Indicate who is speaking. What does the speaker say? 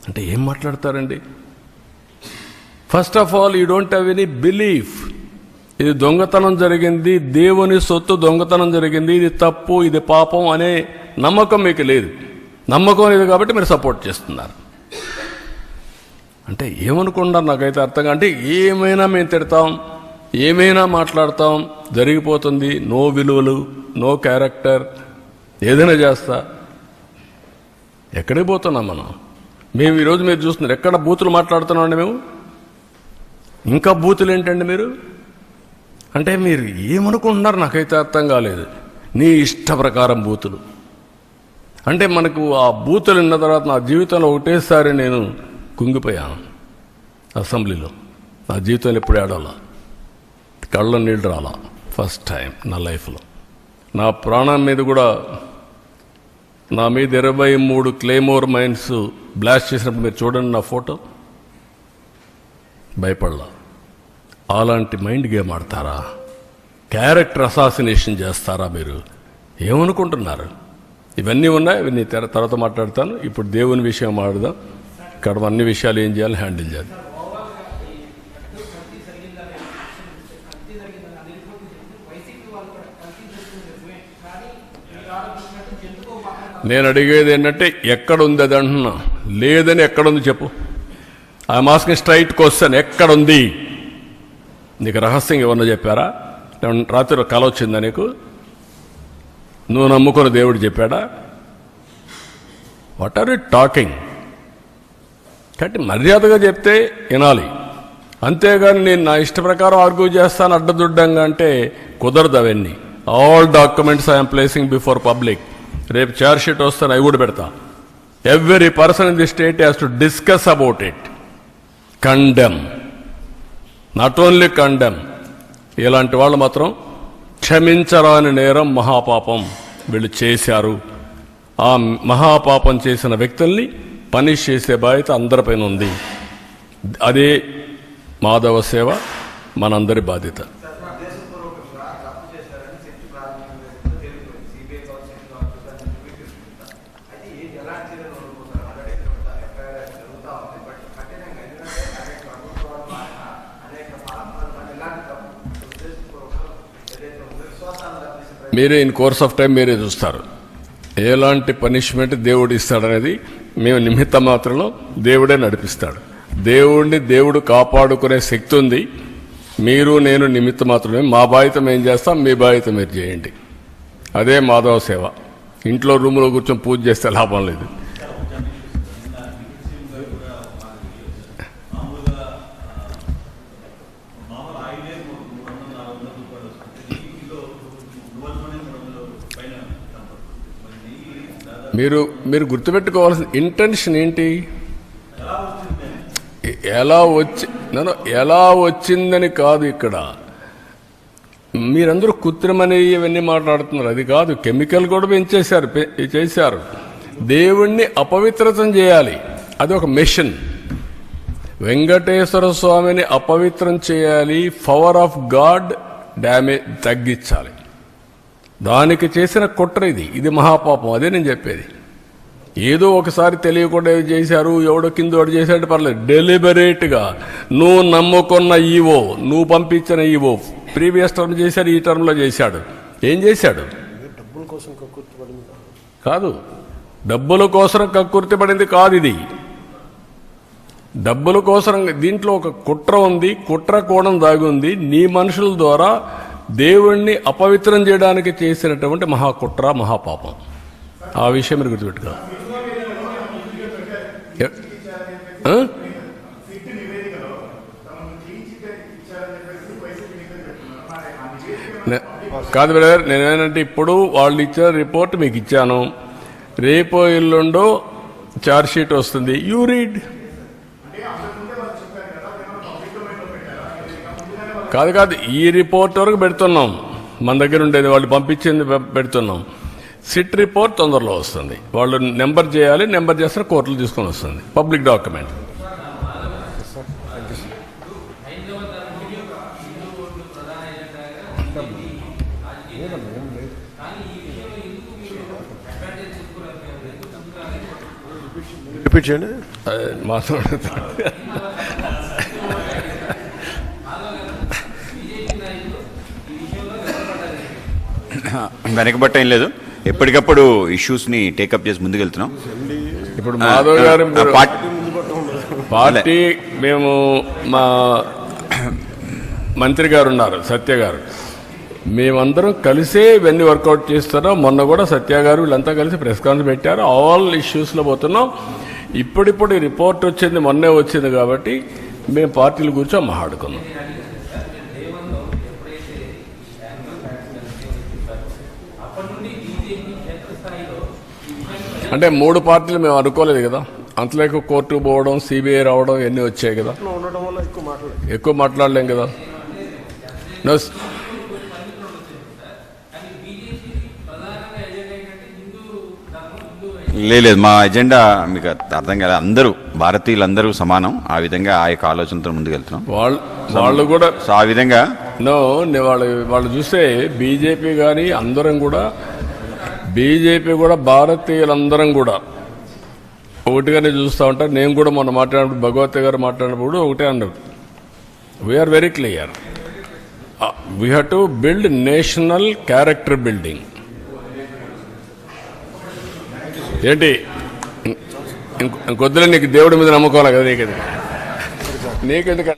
Speaker 1: అంటే ఏం మాట్లాడతారండి? First of all you don't have any belief. ఇది దొంగతనం జరిగింది, దేవుని సొత్తు దొంగతనం జరిగింది, ఇది తప్పు, ఇది పాపం అనే నమ్మకం మీకు లేదు. నమ్మకం లేదు కాబట్టి మీరు సపోర్ట్ చేస్తున్నారు. అంటే ఏమనుకుంటారు నాకైతే అర్థంగా. అంటే ఏమైనా మేము తిడతాం, ఏమైనా మాట్లాడతాం, జరిగిపోతుంది, నో విలువలు, నో క్యారెక్టర్, ఏదైనా చేస్తా. ఎక్కడికి పోతున్నాం మనం? మేము ఈరోజు మీరు చూస్తున్నారు ఎక్కడ బూతులు మాట్లాడుతున్నామండి మేము. ఇంకా బూతులు ఏంటండి మీరు? అంటే మీరు ఏమనుకుంటున్నారు నాకైతే అర్థం కాలేదు. నీ ఇష్ట ప్రకారం బూతులు అంటే మనకు ఆ బూతులు విన్న తర్వాత నా జీవితంలో ఒకటేసారి నేను కుంగిపోయాను. అసెంబ్లీలో నా జీవితంలో ఎప్పుడు ఏడాల, కళ్ళ నీళ్ళు రాలా. ఫస్ట్ టైం నా లైఫ్లో. నా ప్రాణం మీద కూడా నా మీద 23 క్లేమోర్ మైన్స్ బ్లాస్ట్ చేసినప్పుడు మీరు చూడండి నా ఫోటో. భయపడలా. అలాంటి మైండ్ గేమ్ ఆడతారా? క్యారెక్టర్ అసాసినేషన్ చేస్తారా మీరు? ఏమనుకుంటున్నారు? ఇవన్నీ ఉన్నాయి, ఇవన్నీ తర్వాత మాట్లాడతాను. ఇప్పుడు దేవుని విషయం మాట్లాడదాం. ఇక్కడ అన్ని విషయాలు ఏం చేయాలి, హ్యాండిల్ చేయాలి. నేను అడిగేది ఏంటంటే ఎక్కడుంది అది అంటున్నా. లేదని ఎక్కడుంది చెప్పు. I'm asking straight question. ఎక్కడుంది? నీకు రహస్యంగా ఎవరన్నా చెప్పారా? రాత్రి కల వచ్చిందా నీకు? నువ్వు నమ్ముకున్న దేవుడు చెప్పాడా? What are you talking? కాబట్టి మర్యాదగా చెప్తే వినాలి. అంతేగాని నేను నా ఇష్ట ప్రకారం ఆర్గ్యూ చేస్తాను అడ్డదుడ్డంగా అంటే కుదరదు. అవన్నీ all documents I'm placing before public. రేపు చార్జ్ షీట్ వస్తాను, అవి కూడా పెడతా. Every person in the state has to discuss about it, condemn, not only condemn. ఇలాంటి వాళ్ళు మాత్రం క్షమించరాని నేరం, మహాపాపం వీళ్ళు చేశారు. ఆ మహాపాపం చేసిన వ్యక్తుల్ని పనిష్ చేసే బాధ్యత అందరిపైన ఉంది. అదే మాధవ సేవ, మనందరి బాధ్యత. మీరే ఇన్ కోర్స్ ఆఫ్ టైం మీరే చూస్తారు ఎలాంటి పనిష్మెంట్ దేవుడు ఇస్తాడనేది. మేము నిమిత్త మాత్రంలో దేవుడే నడిపిస్తాడు. దేవుణ్ణి దేవుడు కాపాడుకునే శక్తి ఉంది. మీరు నేను నిమిత్త మాత్రమే. మా బాధ్యత మేము చేస్తాం, మీ బాధ్యత మీరు చేయండి. అదే మాధవ సేవ. ఇంట్లో రూములో కూర్చొని పూజ చేస్తే లాభం లేదు. మీరు గుర్తుపెట్టుకోవాల్సిన ఇంటెన్షన్ ఏంటి? ఎలా వచ్చిందని కాదు. ఇక్కడ మీరందరూ కృత్రిమని ఇవన్నీ మాట్లాడుతున్నారు. అది కాదు. కెమికల్ కూడా చేశారు. దేవుణ్ణి అపవిత్రతం చేయాలి. అది ఒక మిషన్. వెంకటేశ్వర స్వామిని అపవిత్రం చేయాలి. పవర్ ఆఫ్ గాడ్ డ్యామేజ్ తగ్గించాలి. దానికి చేసిన కుట్ర ఇది మహాపాపం. అదే నేను చెప్పేది. ఏదో ఒకసారి తెలియకుండా చేశారు, ఎవడో కిందోడు చేశాడు పర్లేదు. డెలిబరేట్గా నువ్వు నమ్ముకున్న ఈవో, నువ్వు పంపించిన ఈవో ప్రీవియస్ టర్మ్ చేశాడు, ఈ టర్మ్లో చేశాడు. ఏం చేశాడు? కాదు, డబ్బుల కోసం కక్కుర్తి పడింది కాదు. ఇది డబ్బుల కోసం. దీంట్లో ఒక కుట్ర ఉంది, కుట్ర కోణం దాగి ఉంది. నీ మనుషుల ద్వారా దేవుణ్ణి అపవిత్రం చేయడానికి చేసినటువంటి మహాకుట్ర, మహాపాపం. ఆ విషయం మీరు గుర్తుపెట్టుకోవాలి. కాదు బ్రదర్, నేనేంటంటే ఇప్పుడు వాళ్ళు ఇచ్చిన రిపోర్ట్ మీకు ఇచ్చాను. రేపో ఎల్లుండో చార్జ్ షీట్ వస్తుంది. You read. కాదు, ఈ రిపోర్ట్ వరకు పెడుతున్నాం. మన దగ్గర ఉండేది వాళ్ళు పంపించింది పెడుతున్నాం. సిట్ రిపోర్ట్ తొందరలో వస్తుంది. వాళ్ళు నెంబర్ చేయాలి, నెంబర్ చేస్తారు, కోర్టులు తీసుకొని వస్తుంది. Public document.
Speaker 2: రిపీట్ చేయండి.
Speaker 3: వెనకబట్ట ఏం లేదు, ఎప్పటికప్పుడు ఇష్యూస్ని టేకప్ చేసి ముందుకెళ్తున్నాం.
Speaker 1: ఇప్పుడు మాధవ్ గారు పార్టీ మేము మా మంత్రి గారు ఉన్నారు సత్య గారు, మేమందరం కలిసే ఇవన్నీ వర్కౌట్ చేస్తున్నాం. మొన్న కూడా సత్య గారు వీళ్ళంతా కలిసి ప్రెస్ కాన్ఫరెన్స్ పెట్టారు. ఆల్ ఇష్యూస్లో పోతున్నాం. ఇప్పుడిప్పుడు ఈ రిపోర్ట్ వచ్చింది, మొన్నే వచ్చింది కాబట్టి మేము పార్టీల గురించి మాట్లాడుకున్నాం. అంటే 3 పార్టీలు మేము అనుకోలేదు కదా, అంతలోకి కోర్టుకు పోవడం, సిబిఐ రావడం ఇవన్నీ వచ్చాయి కదా, ఎక్కువ మాట్లాడలేం కదా.
Speaker 3: లేదు, మా ఎజెండా మీకు అర్థం కాలేదు. అందరూ భారతీయులందరూ సమానం, ఆ విధంగా ఆ యొక్క ఆలోచనతో ముందుకెళ్తున్నాం.
Speaker 1: వాళ్ళు కూడా
Speaker 3: ఆ విధంగా
Speaker 1: వాళ్ళు చూస్తే బీజేపీ కానీ అందరం కూడా, బీజేపీ కూడా భారతీయులందరం కూడా ఒకటిగానే చూస్తూ ఉంటారు. నేను కూడా మొన్న మాట్లాడినప్పుడు భగవత్ గారు మాట్లాడినప్పుడు ఒకటే అన్నారు, we are very clear, we have to build national character building. ఏంటి ఇంకొద్దులే, నీకు దేవుడి మీద నమ్మకోవాలి కదా, నీకెందుకు